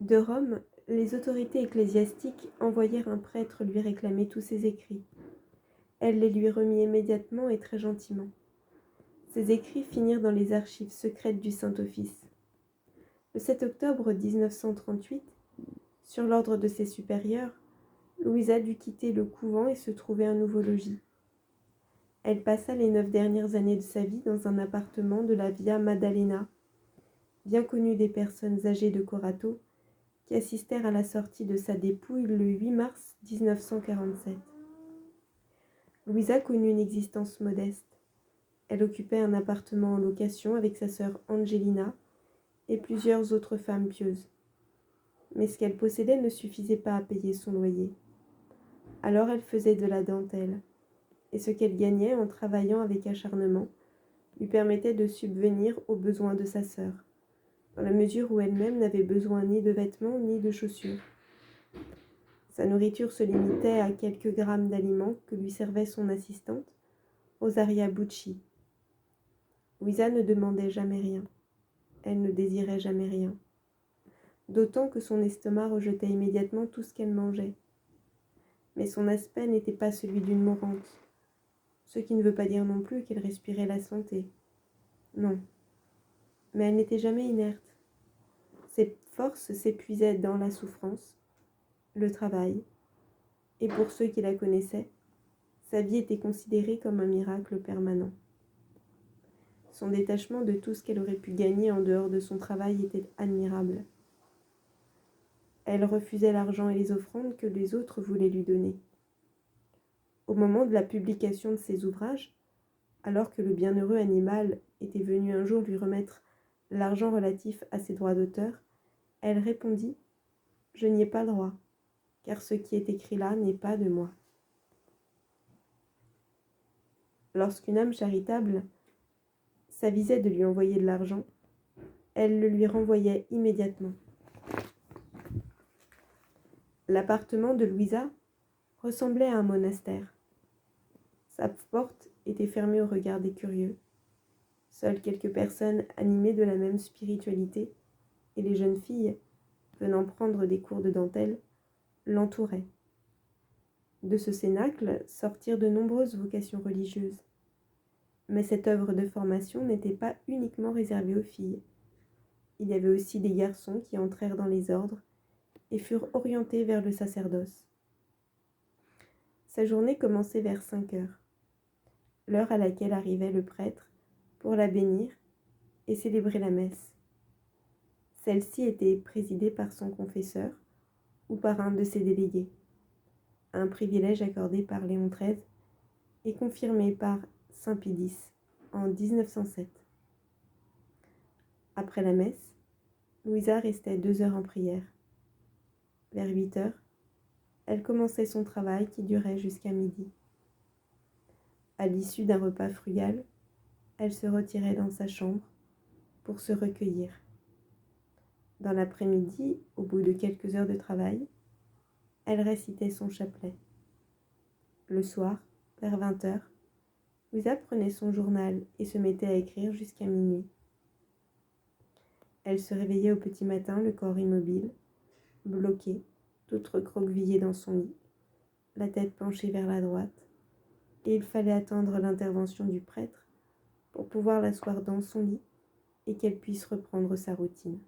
De Rome, les autorités ecclésiastiques envoyèrent un prêtre lui réclamer tous ses écrits. Elle les lui remit immédiatement et très gentiment. Ces écrits finirent dans les archives secrètes du Saint-Office. Le 7 octobre 1938, sur l'ordre de ses supérieurs, Louisa dut quitter le couvent et se trouver un nouveau logis. Elle passa les 9 dernières années de sa vie dans un appartement de la Via Maddalena, bien connu des personnes âgées de Corato, qui assistèrent à la sortie de sa dépouille le 8 mars 1947. Louisa connut une existence modeste. Elle occupait un appartement en location avec sa sœur Angelina et plusieurs autres femmes pieuses. Mais ce qu'elle possédait ne suffisait pas à payer son loyer. Alors elle faisait de la dentelle, et ce qu'elle gagnait en travaillant avec acharnement lui permettait de subvenir aux besoins de sa sœur, dans la mesure où elle-même n'avait besoin ni de vêtements ni de chaussures. Sa nourriture se limitait à quelques grammes d'aliments que lui servait son assistante, Rosaria Bucci. Louisa ne demandait jamais rien. Elle ne désirait jamais rien. D'autant que son estomac rejetait immédiatement tout ce qu'elle mangeait. Mais son aspect n'était pas celui d'une mourante, ce qui ne veut pas dire non plus qu'elle respirait la santé. Non. Mais elle n'était jamais inerte. Ses forces s'épuisaient dans la souffrance, le travail, et pour ceux qui la connaissaient, sa vie était considérée comme un miracle permanent. Son détachement de tout ce qu'elle aurait pu gagner en dehors de son travail était admirable. Elle refusait l'argent et les offrandes que les autres voulaient lui donner. Au moment de la publication de ses ouvrages, alors que le bienheureux animal était venu un jour lui remettre l'argent relatif à ses droits d'auteur, elle répondit « Je n'y ai pas droit, car ce qui est écrit là n'est pas de moi. » Lorsqu'une âme charitable s'avisait de lui envoyer de l'argent, elle le lui renvoyait immédiatement. L'appartement de Louisa ressemblait à un monastère. Sa porte était fermée au regard des curieux. Seules quelques personnes animées de la même spiritualité et les jeunes filles, venant prendre des cours de dentelle, l'entouraient. De ce cénacle sortirent de nombreuses vocations religieuses. Mais cette œuvre de formation n'était pas uniquement réservée aux filles. Il y avait aussi des garçons qui entrèrent dans les ordres et furent orientés vers le sacerdoce. Sa journée commençait vers 5 heures, l'heure à laquelle arrivait le prêtre pour la bénir et célébrer la messe. Celle-ci était présidée par son confesseur ou par un de ses délégués, un privilège accordé par Léon XIII et confirmé par Saint Pie X en 1907. Après la messe, Louisa restait 2 heures en prière. Vers 8 heures, elle commençait son travail qui durait jusqu'à midi. À l'issue d'un repas frugal, elle se retirait dans sa chambre pour se recueillir. Dans l'après-midi, au bout de quelques heures de travail, elle récitait son chapelet. Le soir, vers 20 heures, Louisa prenait son journal et se mettait à écrire jusqu'à minuit. Elle se réveillait au petit matin, le corps immobile, bloqué, toute recroquevillée dans son lit, la tête penchée vers la droite, et il fallait attendre l'intervention du prêtre pour pouvoir l'asseoir dans son lit et qu'elle puisse reprendre sa routine.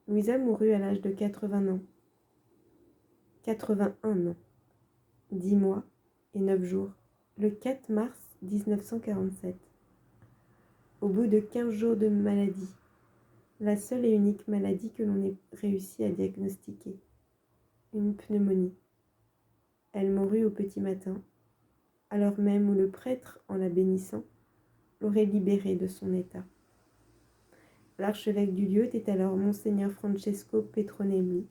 Louisa mourut à l'âge de 80 ans. 81 ans, 10 mois et 9 jours, le 4 mars 1947. Au bout de 15 jours de maladie, la seule et unique maladie que l'on ait réussi à diagnostiquer, une pneumonie. Elle mourut au petit matin, à l'heure même où le prêtre, en la bénissant, l'aurait libérée de son état. L'archevêque du lieu était alors Monseigneur Francesco Petronelli.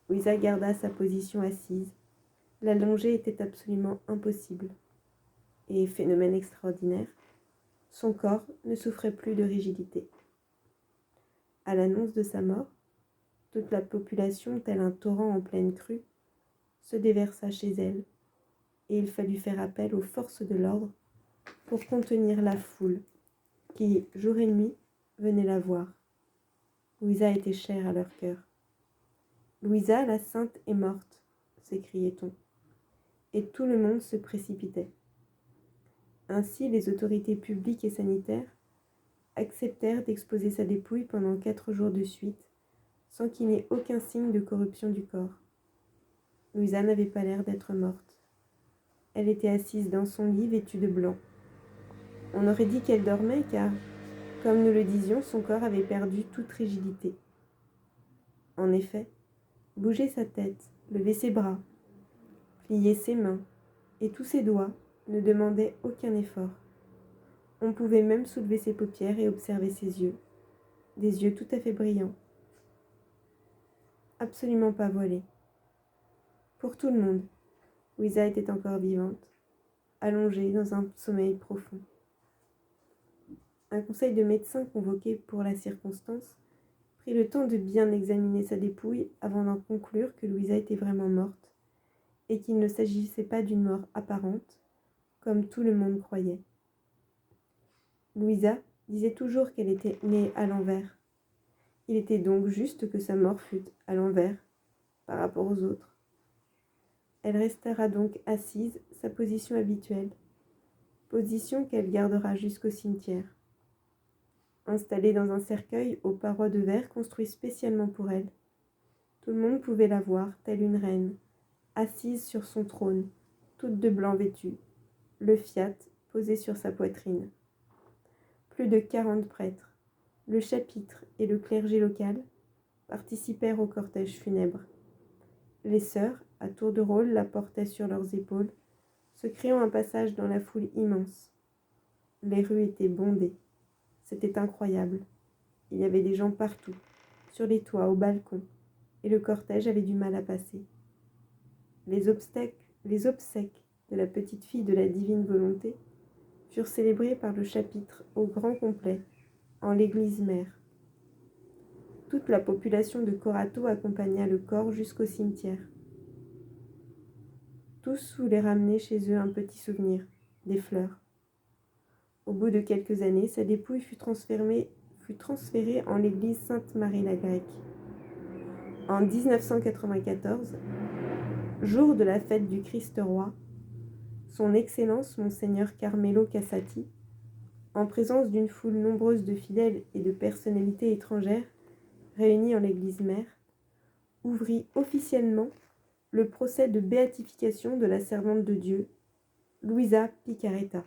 Louisa garda sa position assise. L'allonger était absolument impossible. Et, phénomène extraordinaire, son corps ne souffrait plus de rigidité. À l'annonce de sa mort, toute la population, tel un torrent en pleine crue, se déversa chez elle, et il fallut faire appel aux forces de l'ordre pour contenir la foule qui, jour et nuit, venait la voir. Louisa était chère à leur cœur. « Louisa, la sainte, est morte !» s'écriait-on, et tout le monde se précipitait. Ainsi, les autorités publiques et sanitaires acceptèrent d'exposer sa dépouille pendant 4 jours de suite, sans qu'il n'y ait aucun signe de corruption du corps. Louisa n'avait pas l'air d'être morte. Elle était assise dans son lit, vêtue de blanc. On aurait dit qu'elle dormait, car, comme nous le disions, son corps avait perdu toute rigidité. En effet, bouger sa tête, lever ses bras, plier ses mains et tous ses doigts ne demandaient aucun effort. On pouvait même soulever ses paupières et observer ses yeux, des yeux tout à fait brillants, absolument pas voilés. Pour tout le monde, Louisa était encore vivante, allongée dans un sommeil profond. Un conseil de médecins convoqué pour la circonstance prit le temps de bien examiner sa dépouille avant d'en conclure que Louisa était vraiment morte et qu'il ne s'agissait pas d'une mort apparente, comme tout le monde croyait. Louisa disait toujours qu'elle était née à l'envers. Il était donc juste que sa mort fût à l'envers par rapport aux autres. Elle restera donc assise, sa position habituelle, position qu'elle gardera jusqu'au cimetière. Installée dans un cercueil aux parois de verre construit spécialement pour elle, tout le monde pouvait la voir, telle une reine, assise sur son trône, toute de blanc vêtue, le fiat posé sur sa poitrine. Plus de 40 prêtres, le chapitre et le clergé local participèrent au cortège funèbre. Les sœurs, à tour de rôle, la portaient sur leurs épaules, se créant un passage dans la foule immense. Les rues étaient bondées. C'était incroyable. Il y avait des gens partout, sur les toits, au balcon, et le cortège avait du mal à passer. Les obsèques de la petite fille de la divine volonté furent célébrées par le chapitre au grand complet, en l'église mère. Toute la population de Corato accompagna le corps jusqu'au cimetière. Tous voulaient ramener chez eux un petit souvenir, des fleurs. Au bout de quelques années, sa dépouille fut transférée en l'église Sainte-Marie-la-Grecque. En 1994, jour de la fête du Christ-Roi, son Excellence Monseigneur Carmelo Cassati, en présence d'une foule nombreuse de fidèles et de personnalités étrangères réunies en l'église mère, ouvrit officiellement le procès de béatification de la servante de Dieu, Louisa Picaretta.